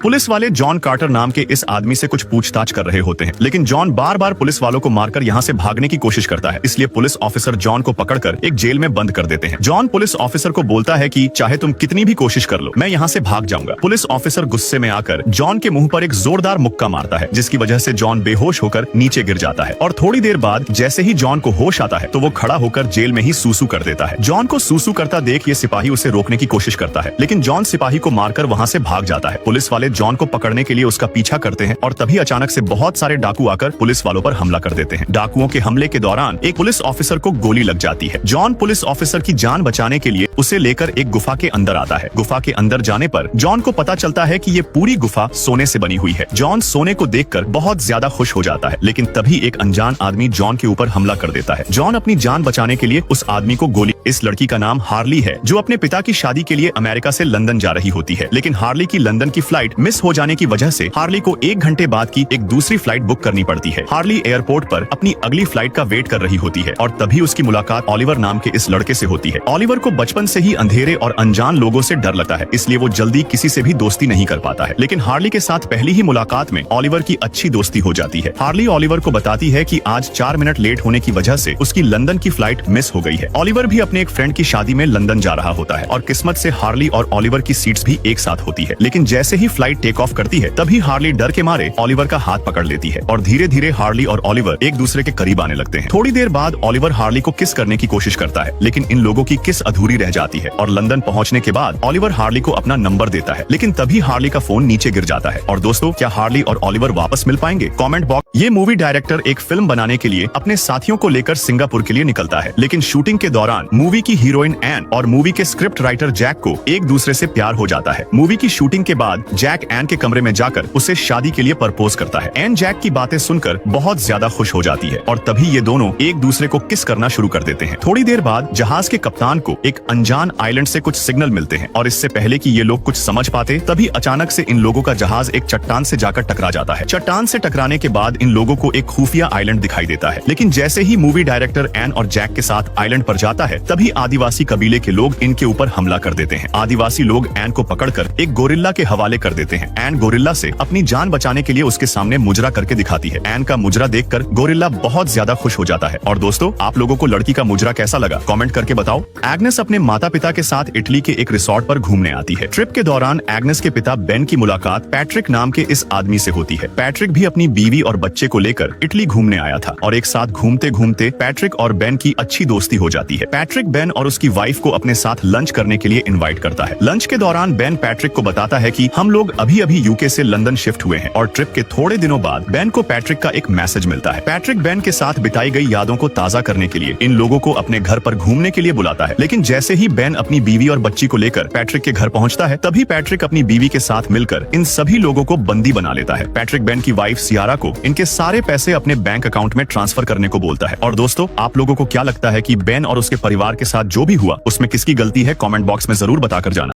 Police वाले John quarter नाम के इस आदमी से कुछ पूछताछ कर रहे होते हैं, लेकिन जॉन बार बार पुलिस वालों को मारकर यहाँ से भागने की कोशिश करता है। इसलिए पुलिस ऑफिसर जॉन को पकड़कर एक जेल में बंद कर देते हैं। जॉन पुलिस ऑफिसर को बोलता है कि चाहे तुम कितनी भी कोशिश कर लो, मैं यहाँ से भाग जाऊंगा। पुलिस ऑफिसर गुस्से में आकर जॉन के मुंह पर एक जोरदार मुक्का मारता है, जिसकी वजह से जॉन बेहोश होकर नीचे गिर जाता है। और थोड़ी देर बाद जैसे ही जॉन को होश आता है तो वो खड़ा होकर जेल में ही सूसू कर देता है। जॉन को सूसू करता देख ये सिपाही उसे रोकने की कोशिश करता है, लेकिन जॉन सिपाही को मारकर वहाँ से भाग जाता है। पुलिस वाले जॉन को पकड़ने के लिए उसका पीछा करते हैं और तभी अचानक से बहुत सारे डाकू आकर पुलिस वालों पर हमला कर देते हैं। डाकुओं के हमले के दौरान एक पुलिस ऑफिसर को गोली लग जाती है। जॉन पुलिस ऑफिसर की जान बचाने के लिए उसे लेकर एक गुफा के अंदर आता है। गुफा के अंदर जाने पर जॉन को पता चलता है कि ये पूरी गुफा सोने से बनी हुई है। जॉन सोने को देखकर बहुत ज्यादा खुश हो जाता है, लेकिन तभी एक अनजान आदमी जॉन के ऊपर हमला कर देता है। जॉन अपनी जान बचाने के लिए उस आदमी को गोली। इस लड़की का नाम हार्ली है, जो अपने पिता की शादी के लिए अमेरिका से लंदन जा रही होती है, लेकिन हार्ली की लंदन की फ्लाइट मिस हो जाने की वजह से हार्ली को 1 घंटे बाद की एक दूसरी फ्लाइट बुक करनी पड़ती है। हार्ली एयरपोर्ट पर अपनी अगली फ्लाइट का वेट कर रही होती है और तभी उसकी मुलाकात ओलिवर नाम के इस लड़के से होती है। ओलिवर को बचपन से ही अंधेरे और अनजान लोगों से डर लगता है, इसलिए वो जल्दी किसी से भी दोस्ती नहीं कर पाता है। लेकिन हार्ली के साथ पहली ही मुलाकात में ओलिवर की अच्छी दोस्ती हो जाती है। हार्ली ओलिवर को बताती है कि आज 4 मिनट लेट होने की वजह से उसकी लंदन की फ्लाइट मिस हो गई है। ओलिवर भी अपने एक फ्रेंड की शादी में लंदन जा रहा होता है और किस्मत से हार्ली और ओलिवर की सीट्स भी एक साथ होती है। लेकिन जैसे ही फ्लाइट टेक ऑफ करती है तभी हार्ली डर के मारे ओलिवर का हाथ पकड़ लेती है और धीरे धीरे हार्ली और ओलिवर एक दूसरे के करीब आने लगते हैं। थोड़ी देर बाद ओलिवर हार्ली को किस करने की कोशिश करता है, लेकिन इन लोगों की किस अधूरी रह जाती है और लंदन पहुंचने के बाद ओलिवर हार्ली को अपना नंबर देता है, लेकिन तभी हार्ली का फोन नीचे गिर जाता है। और दोस्तों, क्या हार्ली और ओलिवर वापस मिल पाएंगे? Comment box. ये मूवी डायरेक्टर एक फिल्म बनाने के लिए अपने साथियों को लेकर सिंगापुर के लिए निकलता है, लेकिन शूटिंग के दौरान मूवी की हीरोइन एन और मूवी के स्क्रिप्ट राइटर जैक को एक दूसरे से प्यार हो जाता है। मूवी की शूटिंग के बाद जैक एन के कमरे में जाकर उसे शादी के लिए प्रपोज करता है। एन जैक की बातें सुनकर बहुत ज्यादा खुश हो जाती है और तभी ये दोनों एक दूसरे को किस करना शुरू कर देते हैं। थोड़ी देर बाद जहाज के कप्तान को एक अनजान आइलैंड से कुछ सिग्नल मिलते हैं और इससे पहले कि ये लोग कुछ समझ पाते तभी अचानक से इन लोगों का जहाज एक चट्टान से जाकर टकरा जाता है। चट्टान से टकराने के बाद इन लोगों को एक खुफिया आइलैंड दिखाई देता है, लेकिन जैसे ही मूवी डायरेक्टर एन और जैक के साथ आइलैंड पर जाता है तभी आदिवासी कबीले के लोग इनके ऊपर हमला कर देते हैं। आदिवासी लोग एन को पकड़कर एक गोरिल्ला के हवाले कर देते हैं। एन गोरिल्ला से अपनी जान बचाने के लिए उसके सामने मुजरा करके दिखाती है। एन का मुजरा देखकर गोरिल्ला बहुत ज्यादा खुश हो जाता है। और दोस्तों, आप लोगों को लड़की का मुजरा कैसा लगा कमेंट करके बताओ। एग्नेस अपने माता पिता के साथ इटली के एक रिसोर्ट पर घूमने आती है। ट्रिप के दौरान एग्नेस के पिता बेन की मुलाकात पैट्रिक नाम के इस आदमी से होती है। पैट्रिक भी अपनी बीवी और बच्चे को लेकर इटली घूमने आया था और एक साथ घूमते घूमते पैट्रिक और बेन की अच्छी दोस्ती हो जाती है। पैट्रिक बेन और उसकी वाइफ को अपने साथ लंच करने के लिए इनवाइट करता है। लंच के दौरान बेन पैट्रिक को बताता है कि हम लोग अभी अभी यूके से लंदन शिफ्ट हुए हैं और ट्रिप के थोड़े दिनों बाद बेन को पैट्रिक का एक मैसेज मिलता है। पैट्रिक बेन के साथ बिताई गई यादों को ताजा करने के लिए इन लोगों को अपने घर पर घूमने के लिए बुलाता है। लेकिन जैसे ही बेन अपनी बीवी और बच्ची को लेकर पैट्रिक के घर पहुंचता है तभी पैट्रिक अपनी बीवी के साथ मिलकर इन सभी लोगों को बंदी बना लेता है। पैट्रिक बेन की वाइफ सियारा को इनके सारे पैसे अपने बैंक अकाउंट में ट्रांसफर करने को बोलता है। और दोस्तों, आप लोगों को क्या लगता है कि बेन और उसके परिवार के साथ जो भी हुआ उसमें किसकी गलती है? कमेंट बॉक्स में जरूर बताकर जाना।